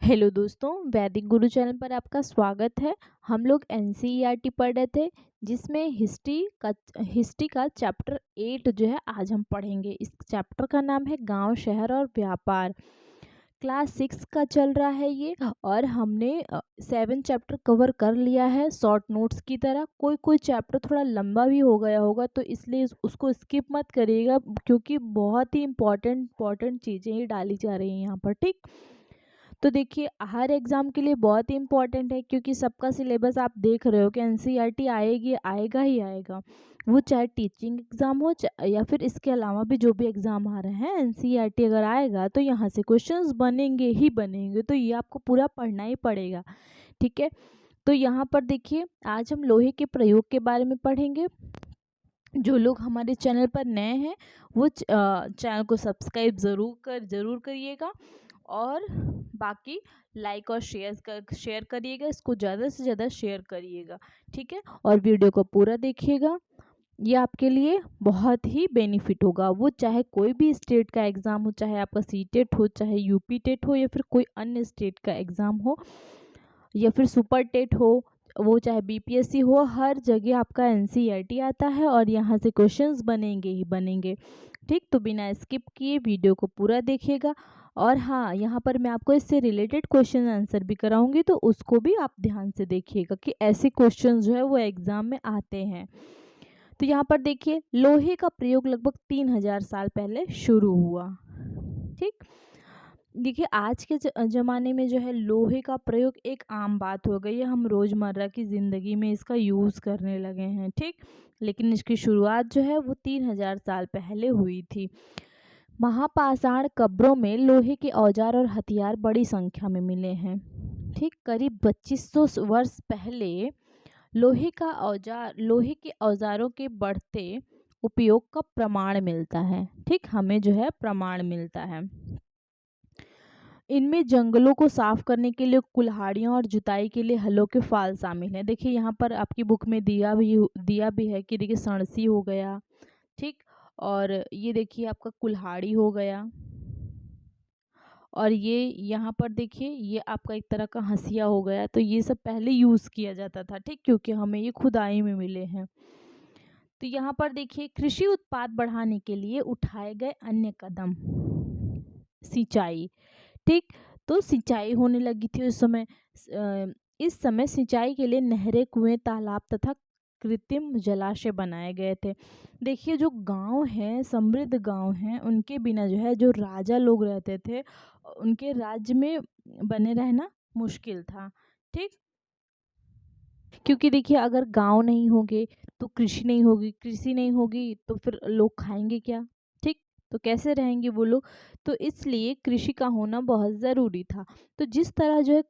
Hello दोस्तों, वैदिक गुरु channel पर आपका स्वागत है। हम लोग एनसीईआरटी पढ़ रहे थे, जिसमें हिस्ट्री का चैप्टर 8 जो है आज हम पढ़ेंगे। इस चैप्टर का नाम है गांव, शहर और व्यापार। क्लास 6 का चल रहा है ये, और हमने 7 चैप्टर कवर कर लिया है शॉर्ट नोट्स की तरह। कोई कोई चैप्टर थोड़ा लंबा भी हो गया होगा, तो इसलिए उसको स्किप मत करिएगा, क्योंकि बहुत ही इम्पॉर्टेंट चीज़ें ही डाली जा रही हैं यहाँ पर। ठीक, तो देखिए हर एग्ज़ाम के लिए बहुत ही इम्पॉर्टेंट है, क्योंकि सबका सिलेबस आप देख रहे हो कि एनसीईआरटी आएगी, आएगा ही आएगा। वो चाहे टीचिंग एग्ज़ाम हो या फिर इसके अलावा भी जो भी एग्ज़ाम आ रहे हैं, एनसीईआरटी अगर आएगा तो यहाँ से क्वेश्चंस बनेंगे ही बनेंगे। तो ये आपको पूरा पढ़ना ही पड़ेगा, ठीक है। तो यहाँ पर देखिए, आज हम लोहे के प्रयोग के बारे में पढ़ेंगे। जो लोग हमारे चैनल पर नए हैं वो चैनल को सब्सक्राइब ज़रूर करिएगा, और बाकी लाइक और शेयर करिएगा। इसको ज़्यादा से ज़्यादा शेयर करिएगा, ठीक है। और वीडियो को पूरा देखिएगा, ये आपके लिए बहुत ही बेनिफिट होगा। वो चाहे कोई भी स्टेट का एग्ज़ाम हो, चाहे आपका सीटेट हो, चाहे यूपी टेट हो, या फिर कोई अन्य स्टेट का एग्ज़ाम हो, या फिर सुपर टेट हो, वो चाहे बीपीएससी हो, हर जगह आपका एनसीईआरटी आता है और यहाँ से क्वेश्चंस बनेंगे ही बनेंगे। ठीक, तो बिना स्किप किए वीडियो को पूरा देखिएगा। और हाँ, यहाँ पर मैं आपको इससे रिलेटेड क्वेश्चन आंसर भी कराऊंगी, तो उसको भी आप ध्यान से देखिएगा कि ऐसे क्वेश्चन जो है वो एग्जाम में आते हैं। तो यहाँ पर देखिए, लोहे का प्रयोग लगभग 3000 साल पहले शुरू हुआ। ठीक, देखिए आज के ज़माने में जो है लोहे का प्रयोग एक आम बात हो गई है। हम रोज़मर्रा की ज़िंदगी में इसका यूज़ करने लगे हैं, ठीक। लेकिन इसकी शुरुआत जो है वो 3000 साल पहले हुई थी। महापाषाण कब्रों में लोहे के औजार और हथियार बड़ी संख्या में मिले हैं। ठीक, करीब 2500 वर्ष पहले लोहे के औजारों के बढ़ते उपयोग का प्रमाण मिलता है। ठीक, हमें जो है प्रमाण मिलता है। इनमें जंगलों को साफ करने के लिए कुल्हाड़ियों और जुताई के लिए हलों के फाल शामिल हैं। देखिए यहाँ पर आपकी बुक में दिया भी है कि देखिए सणसी हो गया, ठीक। और ये देखिए आपका कुल्हाड़ी हो गया, और ये यहाँ पर देखिए ये आपका एक तरह का हंसिया हो गया। तो ये सब पहले यूज़ किया जाता था, ठीक, क्योंकि हमें ये खुदाई में मिले हैं। तो यहाँ पर देखिए, कृषि उत्पाद बढ़ाने के लिए उठाए गए अन्य कदम। सिंचाई, ठीक। तो सिंचाई होने लगी थी उस समय। इस समय सिंचाई के लिए नहरें, कुएं, तालाब तथा कृत्रिम जलाशय बनाए गए थे। देखिए जो गांव हैं, समृद्ध गांव हैं, उनके बिना जो है जो राजा लोग रहते थे, उनके राज्य में बने रहना मुश्किल था, ठीक। क्योंकि देखिए अगर गांव नहीं होंगे तो कृषि नहीं होगी, कृषि नहीं होगी तो फिर लोग खाएंगे क्या, ठीक। तो कैसे रहेंगे वो लोग। तो इसलिए कृषि का होना बहुत ज़रूरी था। तो जिस तरह जो है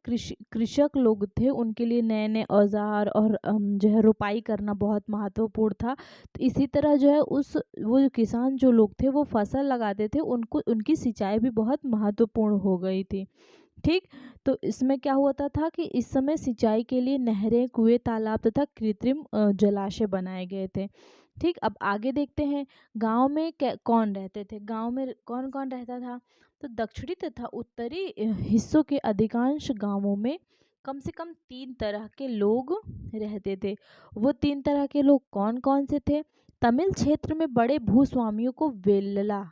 कृषक लोग थे, उनके लिए नए नए औजार और जो है रोपाई करना बहुत महत्वपूर्ण था। तो इसी तरह जो है वो जो किसान जो लोग थे वो फसल लगाते थे, उनको उनकी सिंचाई भी बहुत महत्वपूर्ण हो गई थी, ठीक। तो इसमें क्या होता था कि इस समय सिंचाई के लिए नहरें, कुएं, तालाब तथा कृत्रिम जलाशय बनाए गए थे, ठीक। अब आगे देखते हैं, गांव में कौन रहते थे, गांव में कौन कौन रहता था। तो दक्षिणी तथा उत्तरी हिस्सों के अधिकांश गांवों में कम से कम 3 तरह के लोग रहते थे। वो 3 तरह के लोग कौन कौन से थे। तमिल क्षेत्र में बड़े भूस्वामियों को वेल्ला,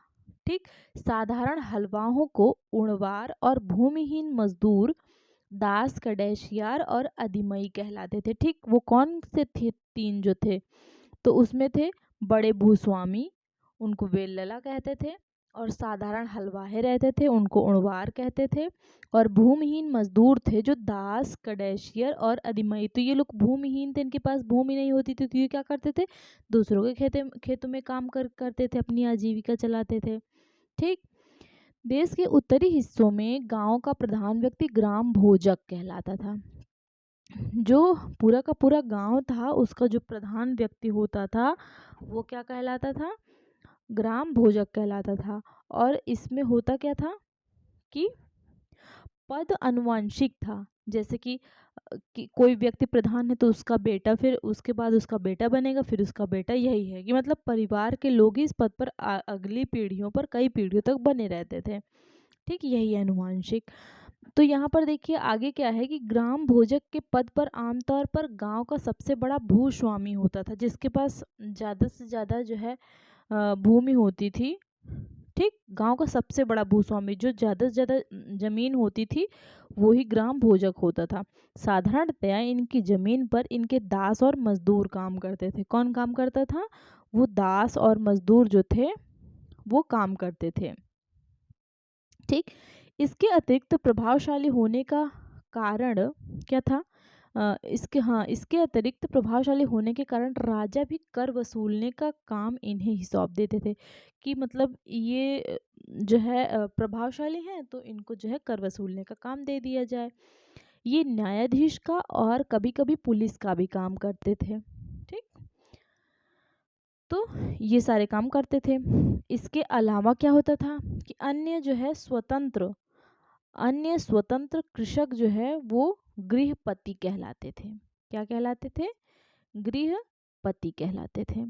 ठीक। साधारण हलवाओं को उणवार, और भूमिहीन मजदूर दास, कडेशियार और अधिमई कहलाते थे, ठीक। वो कौन से थे 3 जो थे, तो उसमें थे बड़े भूस्वामी, उनको वेल्लला कहते थे, और साधारण हलवाहे रहते थे, उनको उणवार कहते थे, और भूमिहीन मजदूर थे जो दास, कडेशियर और अधिमई। तो ये लोग भूमिहीन थे, इनके पास भूमि नहीं होती थी, तो ये क्या करते थे, दूसरों के खेतों में काम करते थे, अपनी आजीविका चलाते थे, ठीक। देश के उत्तरी हिस्सों में गांव का प्रधान व्यक्ति ग्राम भोजक कहलाता था। जो पूरा का पूरा गांव था, उसका जो प्रधान व्यक्ति होता था वो क्या कहलाता था, ग्राम भोजक कहलाता था। और इसमें होता क्या था कि पद अनुवांशिक था। जैसे कि कोई व्यक्ति प्रधान है तो उसका बेटा, फिर उसके बाद उसका बेटा बनेगा, फिर उसका बेटा, यही है कि मतलब परिवार के लोग ही इस पद पर अगली पीढ़ियों पर कई पीढ़ियों तक बने रहते थे, ठीक। यही है अनुवांशिक। तो यहाँ पर देखिए आगे क्या है कि ग्राम भोजक के पद पर आमतौर पर गांव का सबसे बड़ा भूस्वामी होता था, जिसके पास ज़्यादा से ज़्यादा जो है भूमि होती थी। ठीक, गांव का सबसे बड़ा भूस्वामी जो ज़्यादा से ज़्यादा जमीन होती थी वो ही ग्राम भोजक होता था। साधारणतया इनकी जमीन पर इनके दास और मजदूर काम करते थे। कौन काम करता था? वो दास और मजदूर जो थे वो काम करते थे। ठीक, इसके अतिरिक्त प्रभावशाली होने का कारण क्या था? इसके अतिरिक्त प्रभावशाली होने के कारण राजा भी कर वसूलने का काम इन्हें ही सौंप देते थे कि मतलब ये जो है प्रभावशाली हैं तो इनको जो है कर वसूलने का काम दे दिया जाए। ये न्यायाधीश का और कभी-कभी पुलिस का भी काम करते थे। ठीक, तो ये सारे काम करते थे। इसके अलावा क्या होता था कि अन्य स्वतंत्र कृषक जो है वो गृहपति कहलाते थे। क्या कहलाते थे? गृहपति कहलाते थे।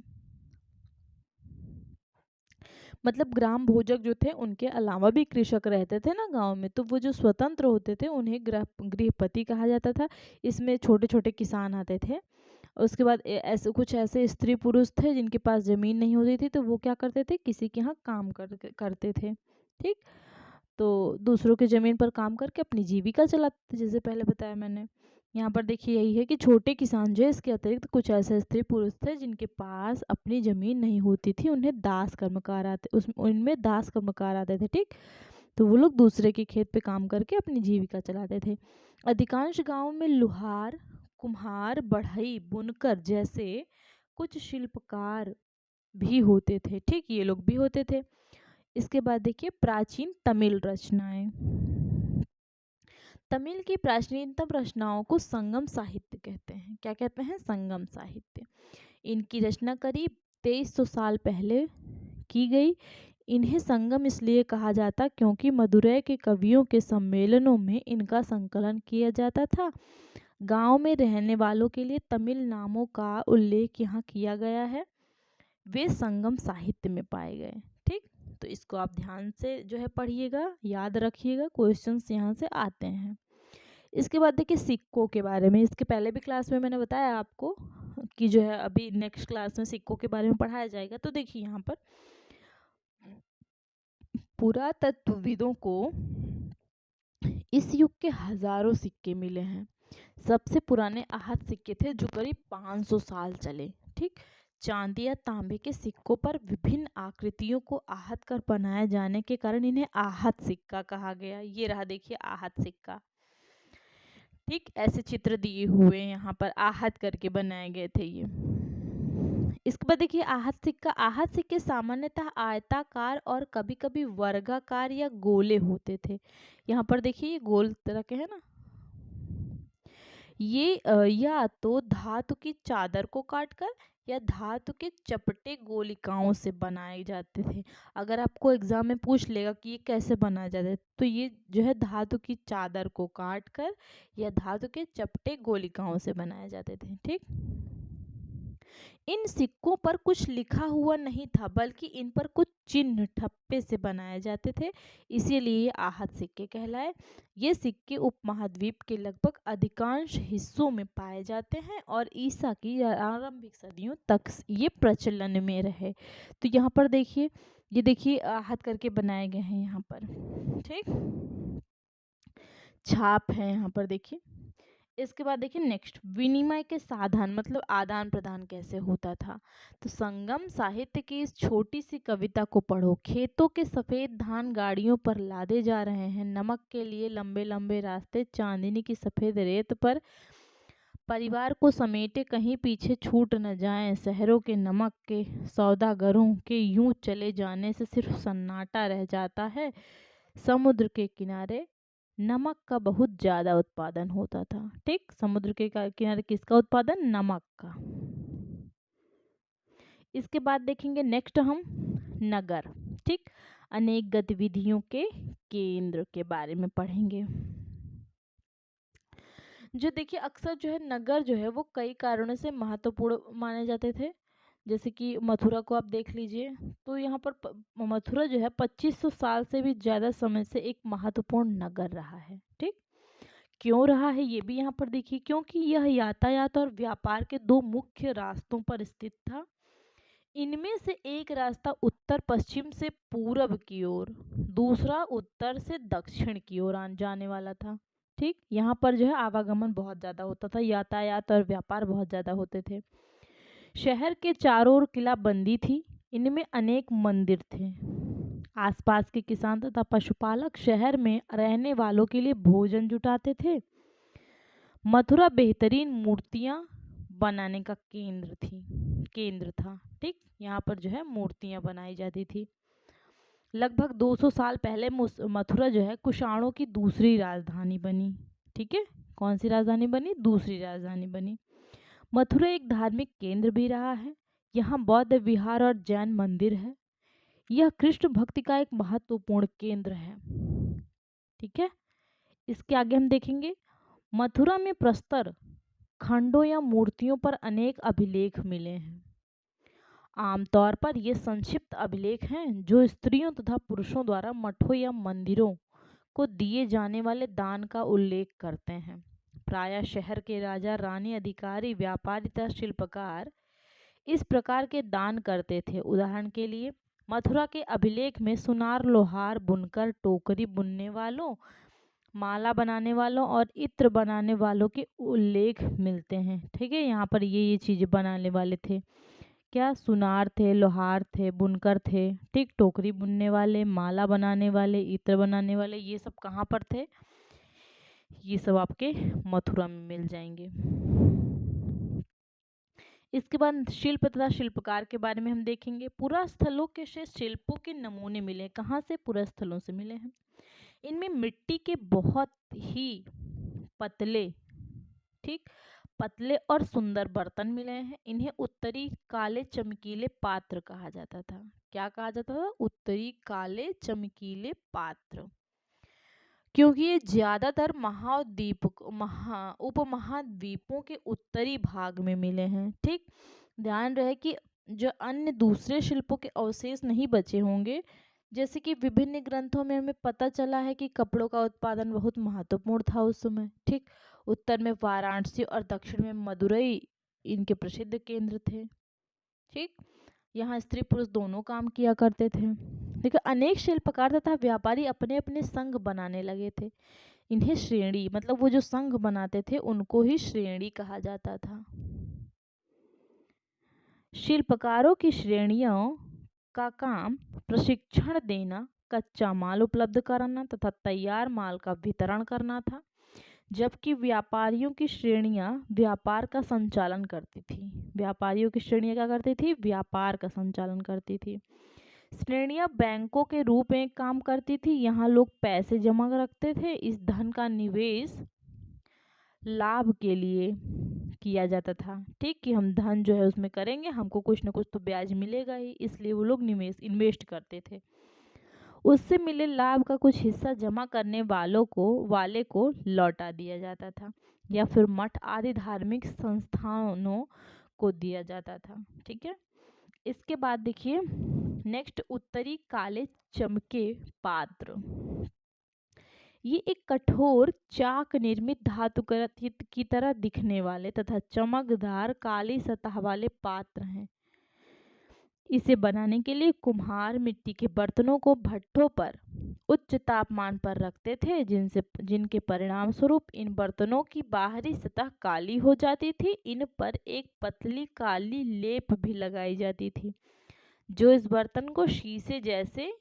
मतलब ग्राम भोजक जो थे उनके अलावा भी कृषक रहते थे ना गांव में, तो वो जो स्वतंत्र होते थे उन्हें गृहपति कहा जाता था। इसमें छोटे छोटे किसान आते थे। उसके बाद ऐसे कुछ ऐसे स्त्री पुरुष थे जिनके पास जमीन नहीं होती थी, तो वो क्या करते थे? किसी के यहाँ काम करते थे। ठीक, तो दूसरों की ज़मीन पर काम करके अपनी जीविका चलाते थे, जैसे पहले बताया मैंने। यहाँ पर देखिए यही है कि छोटे किसान जो है इसके अतिरिक्त कुछ ऐसे स्त्री पुरुष थे जिनके पास अपनी ज़मीन नहीं होती थी, उनमें दास कर्मकार आते थे। ठीक, तो वो लोग दूसरे के खेत पे काम करके अपनी जीविका चलाते थे। अधिकांश गाँव में लुहार, कुम्हार, बढ़ई, बुनकर जैसे कुछ शिल्पकार भी होते थे। ठीक, ये लोग भी होते थे। इसके बाद देखिए प्राचीन तमिल रचनाएं। तमिल की प्राचीनतम रचनाओं को संगम साहित्य कहते हैं। क्या कहते हैं? संगम साहित्य। इनकी रचना करीब 2300 साल पहले की गई। इन्हें संगम इसलिए कहा जाता क्योंकि मदुरै के कवियों के सम्मेलनों में इनका संकलन किया जाता था। गांव में रहने वालों के लिए तमिल नामों का उल्लेख यहाँ किया गया है। वे संगम साहित्य में पाए गए। ठीक, तो इसको आप ध्यान से जो है पढ़िएगा, याद रखिएगा, क्वेश्चंस यहाँ से आते हैं। इसके बाद देखिए सिक्कों के बारे में। इसके पहले भी क्लास में मैंने बताया आपको कि जो है अभी नेक्स्ट क्लास में सिक्कों के बारे में पढ़ाया जाएगा। तो देखिए यहाँ पर पुरातत्वविदों को इस युग के हजारों सिक्के मिले हैं। सबसे पुराने आहत सिक्के थे जो करीब 500 साल चले। ठीक, चांदी या तांबे के सिक्कों पर विभिन्न आकृतियों को आहत कर बनाए जाने के कारण इन्हें आहत सिक्का कहा गया। ये रहा देखिए आहत सिक्का। ठीक, ऐसे चित्र दिए हुए यहाँ पर आहत करके बनाए गए थे ये। इसके बाद देखिए आहत सिक्का। आहत सिक्के सामान्यतः आयताकार और कभी कभी वर्गाकार या गोले होते थे। यहाँ पर देखिए ये गोल तरह के है ना। ये या तो धातु की चादर को काटकर या धातु के चपटे गोलिकाओं से बनाए जाते थे। अगर आपको एग्जाम में पूछ लेगा कि ये कैसे बनाया जाता है, तो ये जो है धातु की चादर को काटकर या धातु के चपटे गोलिकाओं से बनाए जाते थे। ठीक, इन सिक्कों पर कुछ लिखा हुआ नहीं था बल्कि इन पर कुछ चिन्ह ठप्पे से बनाए जाते थे, इसीलिए ये आहत सिक्के कहलाए। ये सिक्के उपमहाद्वीप के लगभग अधिकांश हिस्सों में पाए जाते हैं और ईसा की आरंभिक सदियों तक ये प्रचलन में रहे। तो यहाँ पर देखिए ये देखिए आहत करके बनाए गए हैं यहाँ पर। ठीक, छाप है यहाँ पर देखिए। इसके बाद देखिए नेक्स्ट विनिमय के साधन मतलब आदान प्रदान कैसे होता था। तो संगम साहित्य की इस छोटी सी कविता को पढ़ो। खेतों के सफेद धान गाड़ियों पर लादे जा रहे हैं, नमक के लिए लंबे लंबे रास्ते चांदनी की सफेद रेत पर परिवार को समेटे कहीं पीछे छूट न जाएं। शहरों के नमक के सौदागरों के यूं चले जाने से सिर्फ सन्नाटा रह जाता है। समुद्र के किनारे नमक का बहुत ज्यादा उत्पादन होता था। ठीक, समुद्र के किनारे किसका उत्पादन? नमक का। इसके बाद देखेंगे नेक्स्ट हम नगर। ठीक, अनेक गतिविधियों के केंद्र के बारे में पढ़ेंगे। जो देखिए अक्सर जो है नगर जो है वो कई कारणों से महत्वपूर्ण माने जाते थे। जैसे कि मथुरा को आप देख लीजिए, तो यहाँ पर मथुरा जो है 2500 साल से भी ज़्यादा समय से एक महत्वपूर्ण नगर रहा है। ठीक, क्यों रहा है ये भी यहाँ पर देखिए, क्योंकि यह यातायात और व्यापार के दो मुख्य रास्तों पर स्थित था। इनमें से एक रास्ता उत्तर पश्चिम से पूरब की ओर, दूसरा उत्तर से दक्षिण की ओर जाने वाला था। ठीक, यहाँ पर जो है आवागमन बहुत ज़्यादा होता था, यातायात और व्यापार बहुत ज़्यादा होते थे। शहर के चारों ओर किलाबंदी थी, इनमें अनेक मंदिर थे। आसपास के किसान तथा पशुपालक शहर में रहने वालों के लिए भोजन जुटाते थे। मथुरा बेहतरीन मूर्तियां बनाने का केंद्र था। ठीक, यहाँ पर जो है मूर्तियां बनाई जाती थी। लगभग 200 साल पहले मथुरा जो है कुषाणों की दूसरी राजधानी बनी। ठीक है, कौन सी राजधानी बनी? दूसरी राजधानी बनी। मथुरा एक धार्मिक केंद्र भी रहा है। यहाँ बौद्ध विहार और जैन मंदिर है। यह कृष्ण भक्ति का एक महत्वपूर्ण केंद्र है। ठीक है, इसके आगे हम देखेंगे मथुरा में प्रस्तर खंडों या मूर्तियों पर अनेक अभिलेख मिले हैं। आमतौर पर ये संक्षिप्त अभिलेख हैं जो स्त्रियों तथा पुरुषों द्वारा मठों या मंदिरों को दिए जाने वाले दान का उल्लेख करते हैं। प्रायः शहर के राजा, रानी, अधिकारी, व्यापारी तथा शिल्पकार इस प्रकार के दान करते थे। उदाहरण के लिए मथुरा के अभिलेख में सुनार, लोहार, बुनकर, टोकरी बुनने वालों, माला बनाने वालों और इत्र बनाने वालों के उल्लेख मिलते हैं। ठीक है, यहाँ पर ये चीज़ें बनाने वाले थे। क्या? सुनार थे, लोहार थे, बुनकर थे। ठीक, टोकरी बुनने वाले, माला बनाने वाले, इत्र बनाने वाले, ये सब कहाँ पर थे? ये सब आपके मथुरा में मिल जाएंगे। इसके बाद शिल्प तथा शिल्पकार के बारे में हम देखेंगे। पुरास्थलों के से शिल्पों के नमूने मिले। कहाँ से? पुरास्थलों से मिले हैं। इनमें मिट्टी के बहुत ही पतले, ठीक, पतले और सुंदर बर्तन मिले हैं। इन्हें उत्तरी काले चमकीले पात्र कहा जाता था। क्या कहा जाता था? उत्तरी काले चमकीले पात्र, क्योंकि ये ज्यादातर उपमहाद्वीपों के उत्तरी भाग में मिले हैं। ठीक, ध्यान रहे कि जो अन्य दूसरे शिल्पों के अवशेष नहीं बचे होंगे। जैसे कि विभिन्न ग्रंथों में हमें पता चला है कि कपड़ों का उत्पादन बहुत महत्वपूर्ण था उस समय। ठीक, उत्तर में वाराणसी और दक्षिण में मदुरई इनके प्रसिद्ध केंद्र थे। ठीक, यहाँ स्त्री पुरुष दोनों काम किया करते थे। देखिए, अनेक शिल्पकार तथा व्यापारी अपने अपने संघ बनाने लगे थे। इन्हें श्रेणी, मतलब वो जो संघ बनाते थे उनको ही श्रेणी कहा जाता था। शिल्पकारों की श्रेणियों का काम प्रशिक्षण देना, कच्चा माल उपलब्ध कराना तथा तैयार माल का वितरण करना था, जबकि व्यापारियों की श्रेणियां व्यापार का संचालन करती थी। व्यापारियों की श्रेणियां क्या करती थी? व्यापार का संचालन करती थी। श्रेणियां बैंकों के रूप में काम करती थी। यहाँ लोग पैसे जमा रखते थे। इस धन का निवेश लाभ के लिए किया जाता था। ठीक, कि हम धन जो है उसमें करेंगे, हमको कुछ ना कुछ तो ब्याज मिलेगा ही, इसलिए वो लोग इन्वेस्ट करते थे। उससे मिले लाभ का कुछ हिस्सा जमा करने वाले को लौटा दिया जाता था या फिर मठ आदि धार्मिक संस्थानों को दिया जाता था। ठीक है, इसके बाद देखिए नेक्स्ट, उत्तरी काले चमके पात्र। ये एक कठोर चाक निर्मित धातु की तरह दिखने वाले तथा चमकदार काली सतह वाले पात्र हैं। इसे बनाने के लिए कुम्हार मिट्टी के बर्तनों को भट्ठों पर उच्च तापमान पर रखते थे, जिनके परिणाम स्वरूप इन बर्तनों की बाहरी सतह काली हो जाती थी। इन पर एक पतली काली लेप भी लगाई जाती थी जो इस बर्तन को शीशे जैसे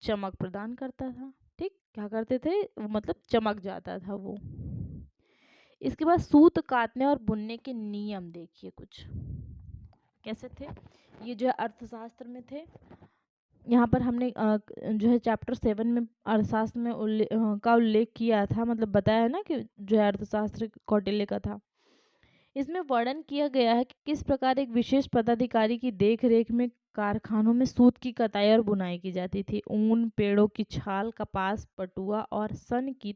चमक प्रदान करता था। ठीक, क्या करते थे? मतलब चमक जाता था वो। इसके बाद सूत काटने और बुनने के नियम देखिए कुछ कैसे थे। ये जो है अर्थशास्त्र में थे। यहाँ पर हमने जो है चैप्टर 7 में अर्थशास्त्र में का उल्लेख किया था, मतलब बताया ना कि जो है अर्थशास्त्र कौटिल्य का था। इसमें वर्णन किया गया है कि किस प्रकार एक विशेष पदाधिकारी की देखरेख में कारखानों में सूत की कताई और बुनाई की जाती थी। ऊन, पेड़ों की छाल, कपास, पटुआ और सन की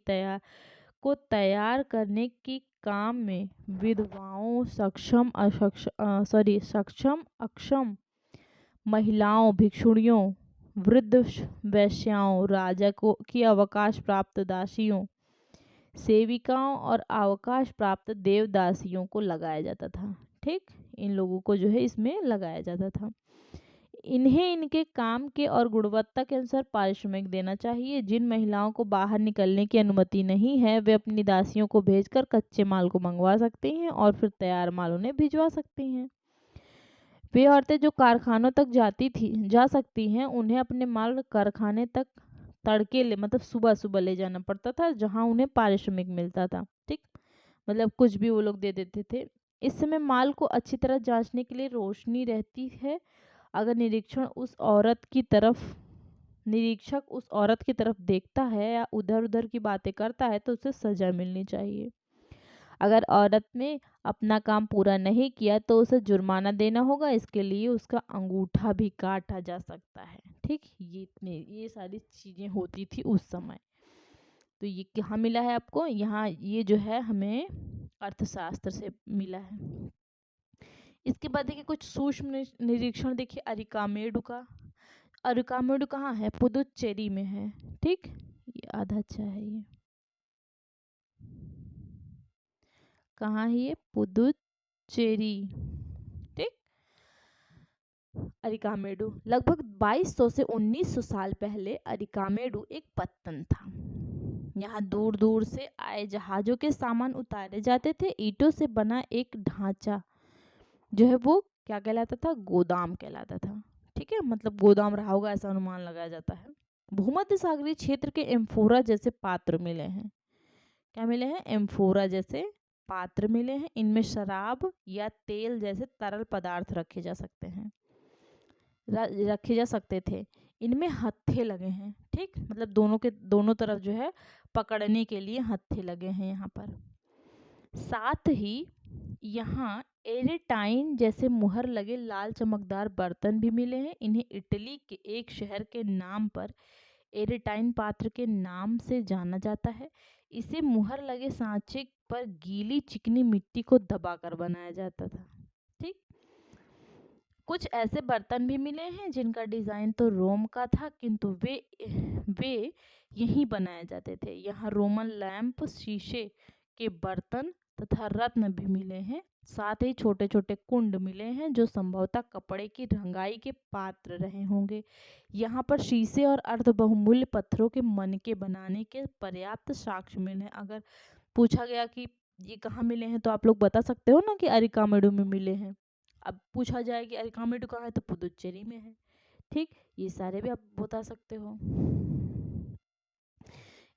को तैयार करने के काम में विधवाओं, सक्षम अक्षम महिलाओं, भिक्षुणियों, वृद्ध वेश्याओं, राजा को की अवकाश प्राप्त दासियों, सेविकाओं और अवकाश प्राप्त देवदासियों को लगाया जाता था। ठीक, इन लोगों को जो है इसमें लगाया जाता था। इन्हें इनके काम के और गुणवत्ता के अनुसार पारिश्रमिक देना चाहिए। जिन महिलाओं को बाहर निकलने की अनुमति नहीं है, वे अपनी दासियों को भेजकर कच्चे माल को मंगवा सकती हैं और फिर तैयार माल उन्हें भिजवा सकती हैं। वे औरतें जो कारखानों तक जा सकती हैं, उन्हें अपने माल कारखाने तक तड़के मतलब सुबह सुबह ले जाना पड़ता था, जहां उन्हें पारिश्रमिक मिलता था। ठीक, मतलब कुछ भी वो लोग दे देते थे। इस समय माल को अच्छी तरह जांचने के लिए रोशनी रहती है। अगर निरीक्षक उस औरत की तरफ देखता है या उधर उधर की बातें करता है तो उसे सजा मिलनी चाहिए। अगर औरत ने अपना काम पूरा नहीं किया तो उसे जुर्माना देना होगा। इसके लिए उसका अंगूठा भी काटा जा सकता है। ठीक, ये सारी चीजें होती थी उस समय। तो ये कहाँ मिला है आपको? यहाँ ये जो है हमें अर्थशास्त्र से मिला है। इसके बाद देखिए कुछ सूक्ष्म निरीक्षण देखिए अरिकामेडु का। अरिकामेडु कहाँ है? पुदुचेरी में है। ठीक, ये आधा अच्छा है। ये कहाँ है? ये पुदुचेरी। ठीक, अरिकामेडु लगभग 2200 से 1900 साल पहले अरिकामेडु एक पत्तन था। यहाँ दूर दूर से आए जहाजों के सामान उतारे जाते थे। ईंटों से बना एक ढांचा जो है वो क्या कहलाता था? गोदाम कहलाता था। ठीक है, मतलब गोदाम रहा होगा ऐसा अनुमान लगाया जाता है। भूमध्य सागरीय क्षेत्र के एम्फोरा जैसे पात्र मिले हैं। क्या मिले हैं? एम्फोरा जैसे पात्र मिले हैं। इनमें शराब या तेल जैसे तरल पदार्थ रखे जा सकते थे। इनमें हत्थे लगे हैं। ठीक, मतलब दोनों तरफ जो है पकड़ने के लिए हत्थे लगे हैं यहाँ पर। साथ ही यहाँ एरेटाइन जैसे मुहर लगे लाल चमकदार बर्तन भी मिले हैं। इन्हें इटली के एक शहर के नाम पर एरेटाइन पात्र के नाम से जाना जाता है। इसे मुहर लगे सांचे पर गीली चिकनी मिट्टी को दबाकर बनाया जाता था। ठीक, कुछ ऐसे बर्तन भी मिले हैं जिनका डिजाइन तो रोम का था, किंतु वे यहीं बनाए जाते थे। यहाँ रोमन लैंप, शीशे के बर्तन तथा रत्न भी मिले हैं। साथ ही छोटे छोटे कुंड मिले हैं जो संभवतः कपड़े की रंगाई के पात्र रहे होंगे। यहाँ पर शीशे और अर्ध बहुमूल्य पत्थरों के मनके बनाने के पर्याप्त साक्ष्य मिले हैं। अगर पूछा गया कि ये कहाँ मिले हैं तो आप लोग बता सकते हो ना कि अरिकामेडु में मिले हैं। अब पूछा जाए कि अरिकामेडु कहाँ है तो पुदुचेरी में है। ठीक, ये सारे भी आप बता सकते हो।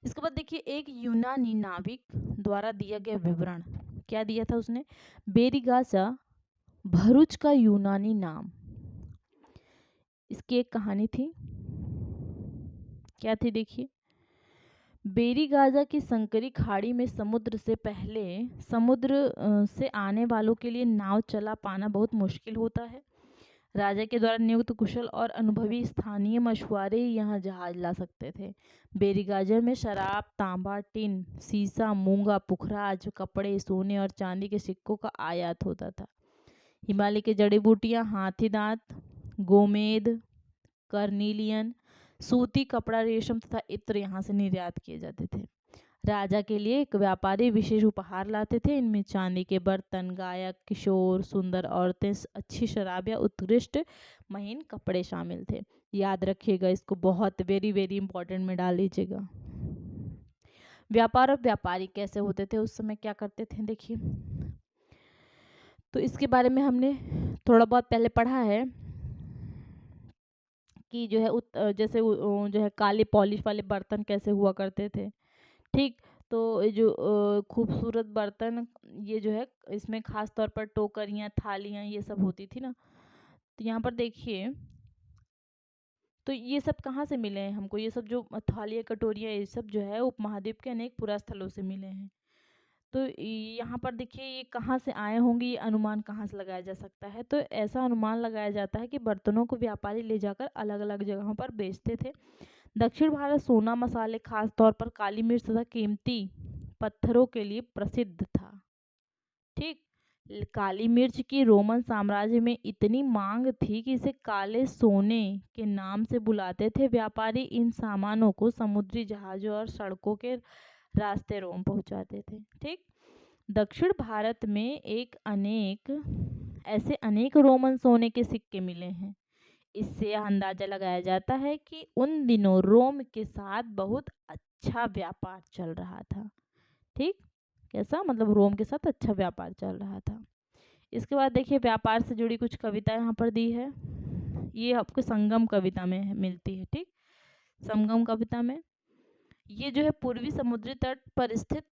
इसके बाद देखिए एक यूनानी नाविक द्वारा दिया गया विवरण। क्या दिया था उसने? बेरिगासा भरूच का यूनानी नाम। इसकी एक कहानी थी। क्या थी? देखिए, बेरीगाजा की संकरी खाड़ी में समुद्र से आने वालों के लिए नाव चला पाना बहुत मुश्किल होता है। राजा के द्वारा नियुक्त कुशल और अनुभवी स्थानीय मछुआरे ही यहाँ जहाज ला सकते थे। बेरीगाजा में शराब, तांबा, टिन, सीसा, मूंगा, पुखराज, कपड़े, सोने और चांदी के सिक्कों का आयात होता था। हिमालय की जड़ी बूटियाँ, हाथी दांत, गोमेद, कर्निलियन, सूती कपड़ा, रेशम तथा इत्र यहाँ से निर्यात किए जाते थे। राजा के लिए एक व्यापारी विशेष उपहार लाते थे। इनमें चांदी के बर्तन, गायक, किशोर, सुंदर औरतें, अच्छी शराब या उत्कृष्ट महीन कपड़े शामिल थे। याद रखिएगा इसको, बहुत वेरी वेरी इंपॉर्टेंट में डाल लीजिएगा। व्यापार और व्यापारी कैसे होते थे उस समय, क्या करते थे? देखिए, तो इसके बारे में हमने थोड़ा बहुत पहले पढ़ा है कि जो है जैसे जो है काले पॉलिश वाले बर्तन कैसे हुआ करते थे। ठीक, तो ये जो खूबसूरत बर्तन, ये जो है इसमें खास तौर पर टोकरियाँ, थालियाँ ये सब होती थी ना। तो यहाँ पर देखिए, तो ये सब कहाँ से मिले हैं हमको? ये सब जो थालियाँ, कटोरियाँ, ये सब जो है उपमहाद्वीप के अनेक पुरास्थलों से मिले हैं। तो यहाँ पर देखिए ये कहाँ से आए होंगे, ये अनुमान कहाँ से लगाया जा सकता है? तो ऐसा अनुमान लगाया जाता है कि बर्तनों को व्यापारी ले जाकर अलग अलग जगहों पर बेचते थे। दक्षिण भारत सोना, मसाले, खास तौर पर काली मिर्च तथा कीमती पत्थरों के लिए प्रसिद्ध था। ठीक, काली मिर्च की रोमन साम्राज्य में इतनी मांग थी कि इसे काले सोने के नाम से बुलाते थे। व्यापारी इन सामानों को समुद्री जहाजों और सड़कों के रास्ते रोम पहुंचाते थे। ठीक, दक्षिण भारत में ऐसे अनेक रोमन सोने के सिक्के मिले हैं। इससे यह अंदाजा लगाया जाता है कि उन दिनों रोम के साथ बहुत अच्छा व्यापार चल रहा था। ठीक, कैसा, मतलब रोम के साथ अच्छा व्यापार चल रहा था। इसके बाद देखिए व्यापार से जुड़ी कुछ कविता यहाँ पर दी है। ये आपको संगम कविता में मिलती है। ठीक, संगम कविता में ये जो है पूर्वी समुद्री तट पर स्थित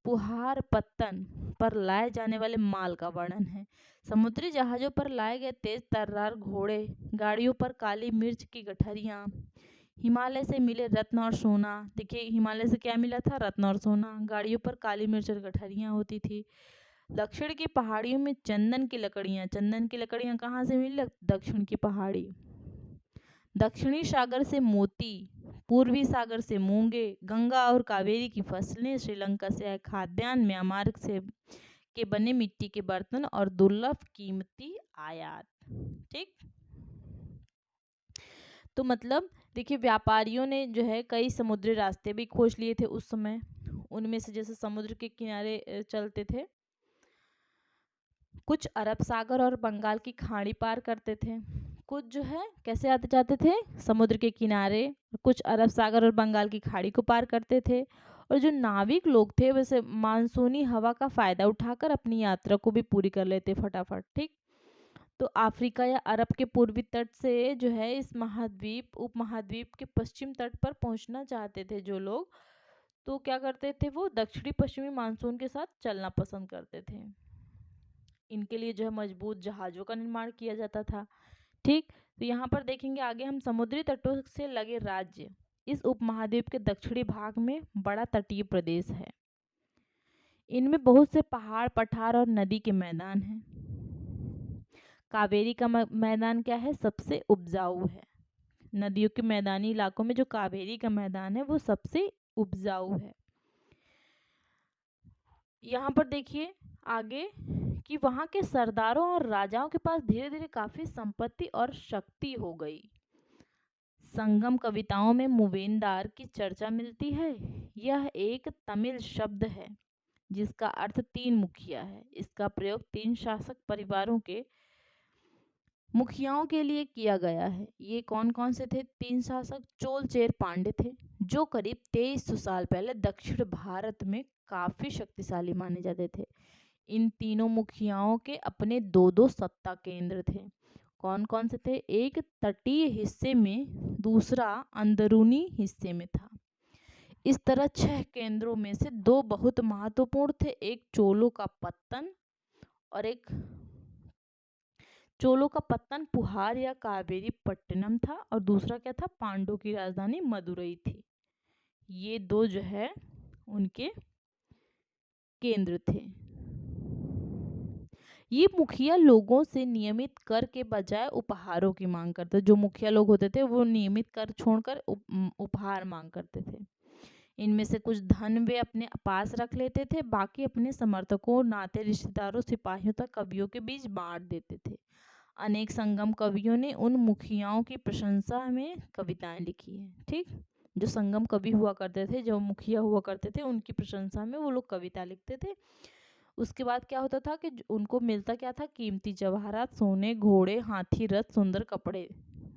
पुहार पत्तन पर लाए जाने वाले माल का वर्णन है। समुद्री जहाजों पर लाए गए तेज तर्रार घोड़े, गाड़ियों पर काली मिर्च की गठरियाँ, हिमालय से मिले रत्न और सोना। देखिए हिमालय से क्या मिला था, रत्न और सोना। गाड़ियों पर काली मिर्च और गठरियाँ होती थी। दक्षिण की पहाड़ियों में चंदन की लकड़ियाँ कहाँ से मिली, दक्षिण की पहाड़ी। दक्षिणी सागर से मोती, पूर्वी सागर से मूंगे, गंगा और कावेरी की फसलें, श्रीलंका से आए खाद्यान्न, म्यांमार से के बने मिट्टी के बर्तन और दुर्लभ कीमती आयात। ठीक, तो मतलब देखिए व्यापारियों ने जो है कई समुद्री रास्ते भी खोज लिए थे उस समय। उनमें से जैसे समुद्र के किनारे चलते थे, कुछ अरब सागर और बंगाल की खाड़ी पार करते थे, कुछ जो है कैसे आते जाते थे, समुद्र के किनारे, कुछ अरब सागर और बंगाल की खाड़ी को पार करते थे। और जो नाविक लोग थे वैसे मानसूनी हवा का फायदा उठाकर अपनी यात्रा को भी पूरी कर लेते फटाफट। ठीक, तो अफ्रीका या अरब के पूर्वी तट से जो है इस उपमहाद्वीप के पश्चिम तट पर पहुंचना चाहते थे जो लोग, तो क्या करते थे, वो दक्षिणी पश्चिमी मानसून के साथ चलना पसंद करते थे। इनके लिए जो है मजबूत जहाजों का निर्माण किया जाता था। ठीक, तो यहाँ पर देखेंगे आगे हम समुद्री तटों से लगे राज्य। इस उपमहाद्वीप के दक्षिणी भाग में बड़ा तटीय प्रदेश है। इनमें बहुत से पहाड़, पठार और नदी के मैदान हैं। कावेरी का मैदान क्या है, सबसे उपजाऊ है। नदियों के मैदानी इलाकों में जो कावेरी का मैदान है वो सबसे उपजाऊ है। यहाँ पर देखिए आगे कि वहाँ के सरदारों और राजाओं के पास धीरे धीरे काफी संपत्ति और शक्ति हो गई। संगम कविताओं में मूवेंदार की चर्चा मिलती है। यह एक तमिल शब्द है जिसका अर्थ तीन मुखिया है। इसका प्रयोग तीन शासक परिवारों के मुखियाओं के लिए किया गया है। ये कौन कौन से थे तीन शासक, चोल चेर पांड्य थे जो करीब 2300 साल पहले दक्षिण भारत में काफी शक्तिशाली माने जाते थे। इन तीनों मुखियाओं के अपने दो दो सत्ता केंद्र थे। कौन कौन से थे, एक तटीय हिस्से में, दूसरा अंदरूनी हिस्से में था। इस तरह 6 केंद्रों में से 2 बहुत महत्वपूर्ण थे, एक चोलों का पत्तन पुहार या कावेरी पट्टनम था और दूसरा क्या था, पांडवों की राजधानी मदुरई थी। ये 2 जो है उनके केंद्र थे। ये मुखिया लोगों से नियमित कर के बजाय उपहारों की मांग करते। जो मुखिया लोग होते थे वो नियमित कर छोड़कर उपहार मांग करते थे। इनमें से कुछ धन वे अपने पास रख लेते थे, बाकी अपने समर्थकों, नाते रिश्तेदारों, सिपाहियों तक कवियों के बीच बांट देते थे। अनेक संगम कवियों ने उन मुखियाओं की प्रशंसा में कविताएं लिखी है। ठीक, जो संगम कवि हुआ करते थे, जो मुखिया हुआ करते थे, उनकी प्रशंसा में वो लोग कविता लिखते थे। उसके बाद क्या होता था कि उनको मिलता क्या था, कीमती जवाहरात, सोने, घोड़े, हाथी, रथ, सुंदर कपड़े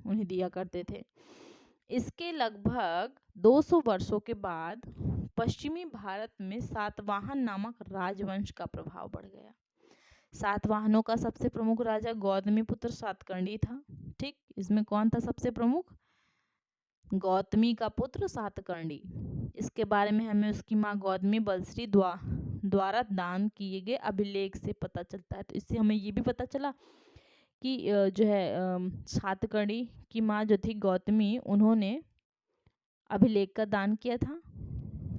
उन्हें दिया करते थे। इसके लगभग 200 वर्षों के बाद पश्चिमी भारत में सातवाहन नामक राजवंश का प्रभाव बढ़ गया। सातवाहनों का सबसे प्रमुख राजा गौतमी पुत्र सातकर्णी था। ठीक, इसमें कौन था सबसे प्रमुख, गौतमी का पुत्र सातकर्णी। इसके बारे में हमें उसकी माँ गौतमी बलश्री द्वारा दान किए गए अभिलेख से पता चलता है। तो इससे हमें ये भी पता चला कि जो है सातकर्णी की माँ जो थी गौतमी, उन्होंने अभिलेख का दान किया था।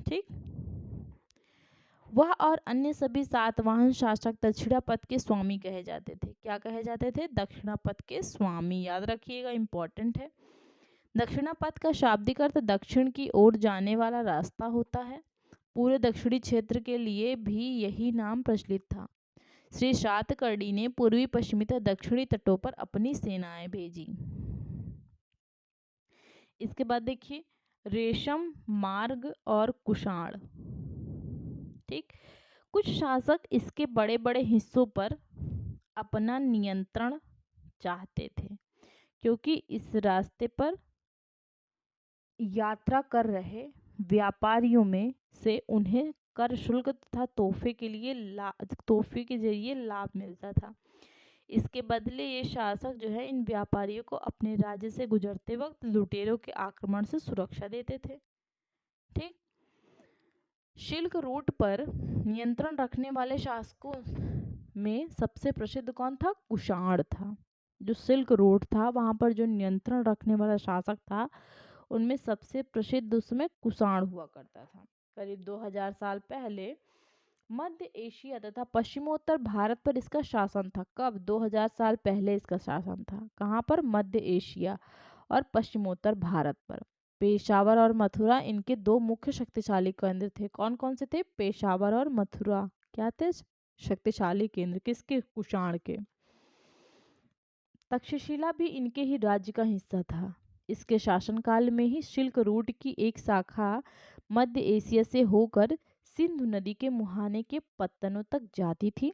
ठीक, वह और अन्य सभी सातवाहन शासक दक्षिणापथ के स्वामी कहे जाते थे। क्या कहे जाते थे, दक्षिणापथ के स्वामी। याद रखिएगा, इंपॉर्टेंट है। दक्षिणापथ का शाब्दिक अर्थ दक्षिण की ओर जाने वाला रास्ता होता है। पूरे दक्षिणी क्षेत्र के लिए भी यही नाम प्रचलित था। श्री सातकर्णी ने पूर्वी पश्चिमी तथा दक्षिणी तटों पर अपनी सेनाएं भेजी। इसके बाद देखिए रेशम मार्ग और कुषाण। ठीक, कुछ शासक इसके बड़े बड़े हिस्सों पर अपना नियंत्रण चाहते थे, क्योंकि इस रास्ते पर यात्रा कर रहे व्यापारियों में से उन्हें कर शुल्क तथा तोहफे के जरिए लाभ मिलता था। इसके बदले ये शासक जो है इन व्यापारियों को अपने राज्य से गुजरते वक्त लुटेरों के आक्रमण से सुरक्षा देते थे। ठीक, सिल्क रूट पर नियंत्रण रखने वाले शासकों में सबसे प्रसिद्ध कौन था? कुषाण था। जो सिल्क रूट था वहां पर जो नियंत्रण रखने वाला शासक था उनमें सबसे प्रसिद्ध उसमें कुषाण हुआ करता था। करीब 2000 साल पहले मध्य एशिया तथा पश्चिमोत्तर भारत पर इसका शासन था। कब? 2000 साल पहले इसका शासन था। कहाँ पर? मध्य एशिया और पश्चिमोत्तर भारत पर। पेशावर और मथुरा इनके दो मुख्य शक्तिशाली केंद्र थे। कौन कौन से थे? पेशावर और मथुरा। क्या थे? शक्तिशाली केंद्र। किसके? कुषाण के। तक्षशिला भी इनके ही राज्य का हिस्सा था। इसके शासनकाल में ही सिल्क रूट की एक शाखा मध्य एशिया से होकर सिंधु नदी के मुहाने के पत्तनों तक जाती थी।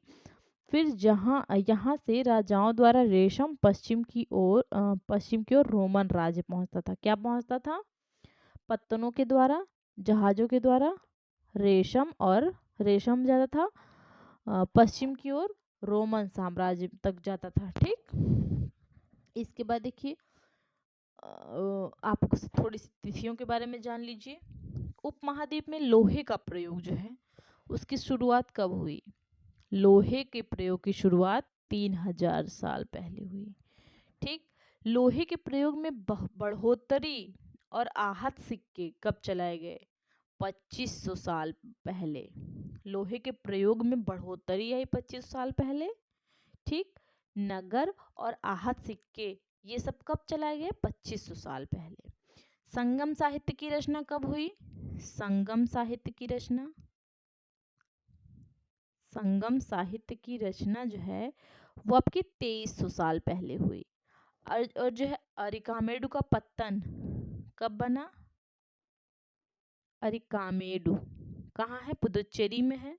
फिर यहाँ से राजाओं द्वारा रेशम पश्चिम की ओर रोमन राज्य पहुंचता था। क्या पहुंचता था? पत्तनों के द्वारा, जहाजों के द्वारा रेशम जाता था पश्चिम की ओर रोमन साम्राज्य तक जाता था। ठीक, इसके बाद देखिए आप थोड़ी सी तिथियों के बारे में जान लीजिए। उपमहाद्वीप में लोहे का प्रयोग जो है उसकी शुरुआत कब हुई? लोहे के प्रयोग की शुरुआत 3000 साल पहले हुई। ठीक, लोहे के प्रयोग में बढ़ोतरी और आहत सिक्के कब चलाए गए? 2500 साल पहले। लोहे के प्रयोग में बढ़ोतरी आई 2500 साल पहले। ठीक, नगर और आहत सिक्के ये सब कब चलाए गए? 2500 साल पहले। संगम साहित्य की रचना कब हुई? संगम साहित्य की रचना जो है वो आपकी 2300 साल पहले हुई। और जो है अरिकामेडु का पत्तन कब बना? अरिकामेडु कहाँ है? पुदुचेरी में है।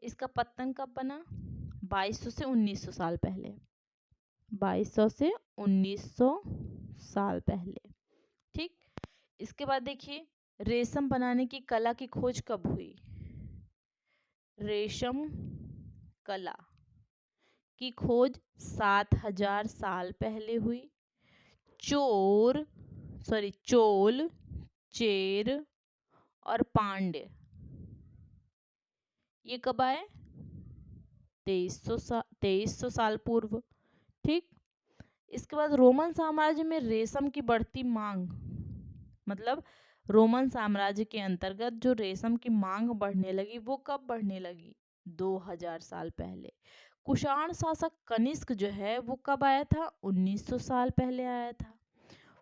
इसका पत्तन कब बना? 2200 से 1900 साल पहले। 2200 से 1900 साल पहले। ठीक, इसके बाद देखिए रेशम बनाने की कला की खोज कब हुई? रेशम कला की खोज 7000 साल पहले हुई। चोल, चेर और पांड्य ये कब आए? 2300 साल पूर्व। ठीक, इसके बाद रोमन साम्राज्य में रेशम की बढ़ती मांग, मतलब रोमन साम्राज्य के अंतर्गत जो रेशम की मांग बढ़ने लगी वो कब बढ़ने लगी? 2000 साल पहले। कुषाण शासक कनिष्क जो है वो कब आया था? 1900 साल पहले आया था।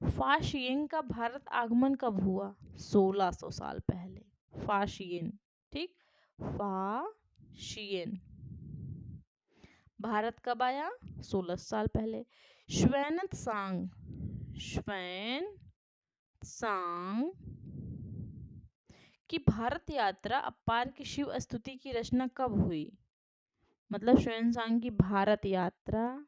फाशियन का भारत आगमन कब हुआ? 1600 साल पहले। फाशियन। ठीक, फाशियन भारत कब आया? 16 साल पहले। श्वेन सांग की भारत यात्रा अपार की शिव स्तुति की रचना कब हुई? मतलब श्वेन सांग की भारत यात्रा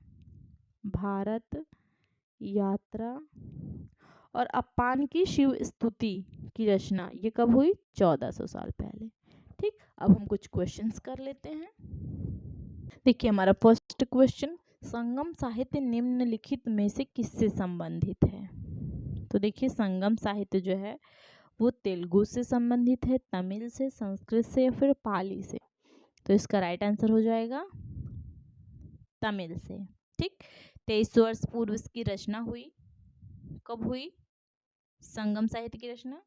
और अपान की शिव स्तुति की रचना ये कब हुई? 1400 साल पहले। ठीक, अब हम कुछ क्वेश्चंस कर लेते हैं। देखिए हमारा फर्स्ट क्वेश्चन, संगम साहित्य निम्नलिखित में से किससे संबंधित है? तो देखिए संगम साहित्य जो है वो तेलुगु से संबंधित है, तमिल से, संस्कृत से या फिर पाली से। तो इसका राइट आंसर हो जाएगा तमिल से। ठीक, 2300 वर्ष पूर्व इसकी रचना हुई। कब हुई संगम साहित्य की रचना?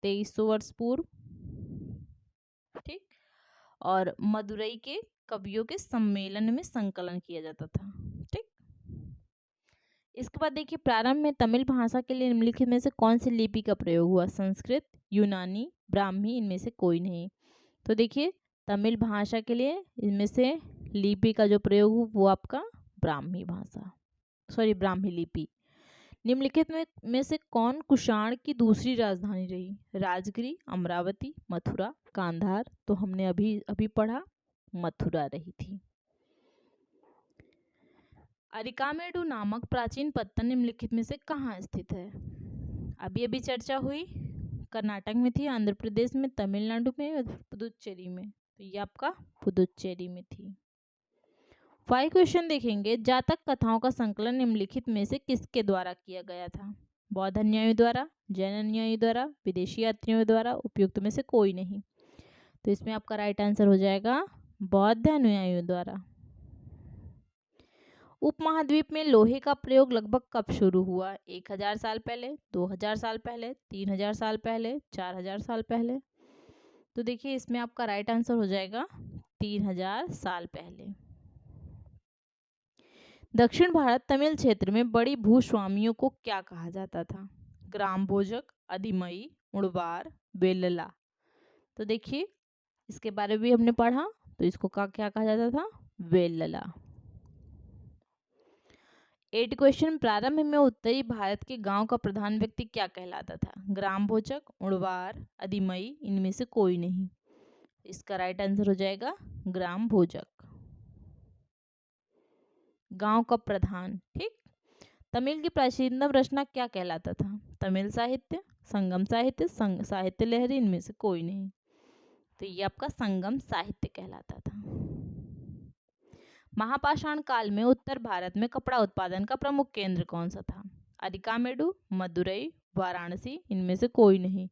2300 वर्ष पूर्व। ठीक, और मदुरई के कवियों के सम्मेलन में संकलन किया जाता था। ठीक, इसके बाद देखिए प्रारंभ में तमिल भाषा के लिए निम्नलिखित में से कौन सी लिपि का प्रयोग हुआ? संस्कृत, यूनानी, ब्राह्मी इनमें से कोई नहीं। तो देखिए तमिल भाषा के लिए इनमें से लिपि का जो प्रयोग हो वो आपका ब्राह्मी भाषा, सॉरी ब्राह्मी लिपि। निम्नलिखित में से कौन कुषाण की दूसरी राजधानी रही? राजगिरी, अमरावती, मथुरा, कांधार। तो हमने अभी अभी पढ़ा मथुरा रही थी। अरिकामेडु नामक प्राचीन पत्तन निम्नलिखित में से कहाँ स्थित है? अभी अभी चर्चा हुई, कर्नाटक में थी, आंध्र प्रदेश में, तमिलनाडु में, पुदुचेरी में। तो ये आपका पुदुचेरी में थी। 5 क्वेश्चन देखेंगे। जातक कथाओं का संकलन निम्नलिखित में से किसके द्वारा किया गया था? बौद्ध अनुयायियों द्वारा, जैन अनुयायियों द्वारा, विदेशी यात्रियों द्वारा, उपयुक्त में से कोई नहीं। तो इसमें आपका राइट आंसर हो जाएगा बौद्ध अनुयायियों द्वारा। उपमहाद्वीप में लोहे का प्रयोग लगभग कब शुरू हुआ? 1000 साल पहले, 2000 साल पहले, 3000 साल पहले, 4000 साल पहले। तो देखिए इसमें आपका राइट आंसर हो जाएगा 3000 साल पहले। दक्षिण भारत तमिल क्षेत्र में बड़ी भूस्वामियों को क्या कहा जाता था? ग्राम भोजक, अधिमई, उड़वार, बेलला। तो देखिए इसके बारे में भी हमने पढ़ा, तो इसको क्या कहा जाता था? वेलला। 8 क्वेश्चन। प्रारंभ में उत्तरी भारत के गांव का प्रधान व्यक्ति क्या कहलाता था? ग्राम भोजक, उड़वार, अधिमई, इनमें से कोई नहीं। इसका राइट आंसर हो जाएगा ग्राम भोजक, गांव का प्रधान। ठीक। तमिल की प्राचीनतम रचना क्या कहलाता था? तमिल साहित्य, संगम साहित्य, साहित्य लहरी, इनमें से कोई नहीं। तो ये आपका संगम साहित्य कहलाता था। महापाषाण काल में उत्तर भारत में कपड़ा उत्पादन का प्रमुख केंद्र कौन सा था? अरिकामेडु, मदुरई, वाराणसी, इनमें से कोई नहीं।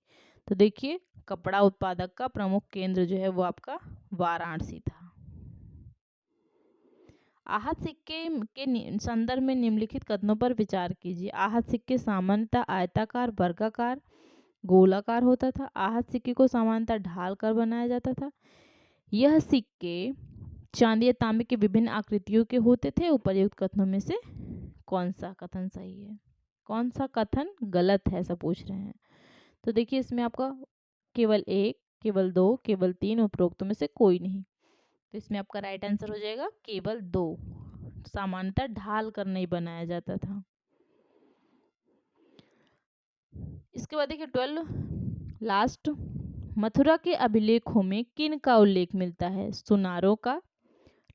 तो देखिए कपड़ा उत्पादक का प्रमुख केंद्र जो है वो आपका वाराणसी था। आहत सिक्के के संदर्भ में निम्नलिखित कथनों पर विचार कीजिए। आहत सिक्के सामान्यतः आयताकार, वर्गाकार, गोलाकार होता था। आहत सिक्के को सामान्यतः ढाल कर बनाया जाता था। यह सिक्के चांदी या तांबे के विभिन्न आकृतियों के होते थे। उपर्युक्त कथनों में से कौन सा कथन सही है, कौन सा कथन गलत है, ऐसा पूछ रहे हैं। तो देखिए इसमें आपका केवल 1, केवल 2, केवल 3, उपरोक्त में से कोई नहीं। तो इसमें आपका राइट आंसर हो जाएगा केवल 2, सामान्यतः ढाल कर नहीं बनाया जाता था। इसके बाद देखिए 12 लास्ट। मथुरा के अभिलेखों में किन का उल्लेख मिलता है? सुनारों का,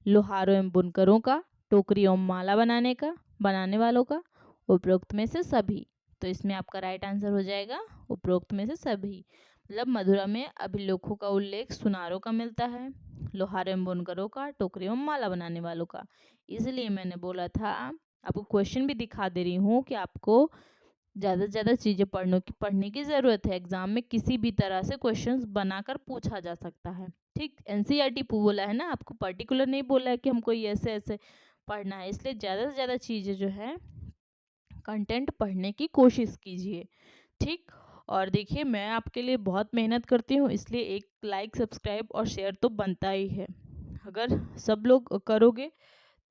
लोहारों एवं बुनकरों का, टोकरी एवं माला बनाने वालों का, उपरोक्त में से सभी। तो इसमें आपका राइट आंसर हो जाएगा उपरोक्त में से सभी। मतलब मथुरा में अभिलेखों का उल्लेख सुनारों का मिलता है, लोहार एवं बुनकरों का, टोकरी एवं माला बनाने वालों का। इसलिए मैंने बोला था आपको क्वेश्चन भी दिखा दे रही हूँ कि आपको ज़्यादा से ज़्यादा चीज़ें पढ़ने की ज़रूरत है। एग्जाम में किसी भी तरह से क्वेश्चंस बनाकर पूछा जा सकता है। ठीक, एनसीईआरटी बोला है ना, आपको पर्टिकुलर नहीं बोला है कि हमको ये ऐसे ऐसे पढ़ना है। इसलिए ज़्यादा से ज़्यादा चीज़ें जो है कंटेंट पढ़ने की कोशिश कीजिए। ठीक, और देखिए मैं आपके लिए बहुत मेहनत करती हूँ, इसलिए एक लाइक, सब्सक्राइब और शेयर तो बनता ही है। अगर सब लोग करोगे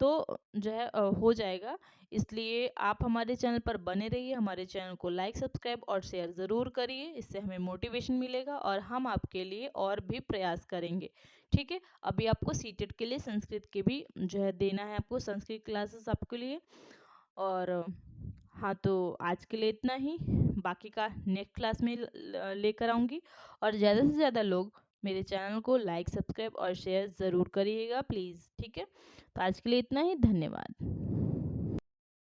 तो जो है हो जाएगा। इसलिए आप हमारे चैनल पर बने रहिए, हमारे चैनल को लाइक, सब्सक्राइब और शेयर ज़रूर करिए। इससे हमें मोटिवेशन मिलेगा और हम आपके लिए और भी प्रयास करेंगे। ठीक है, अभी आपको सीटेट के लिए संस्कृत के भी जो है देना है, आपको संस्कृत क्लासेस आपके लिए। और हाँ, तो आज के लिए इतना ही, बाकी का नेक्स्ट क्लास में लेकर आऊँगी। और ज़्यादा से ज़्यादा लोग मेरे चैनल को लाइक, सब्सक्राइब और शेयर ज़रूर करिएगा प्लीज़। ठीक है, तो आज के लिए इतना ही, धन्यवाद।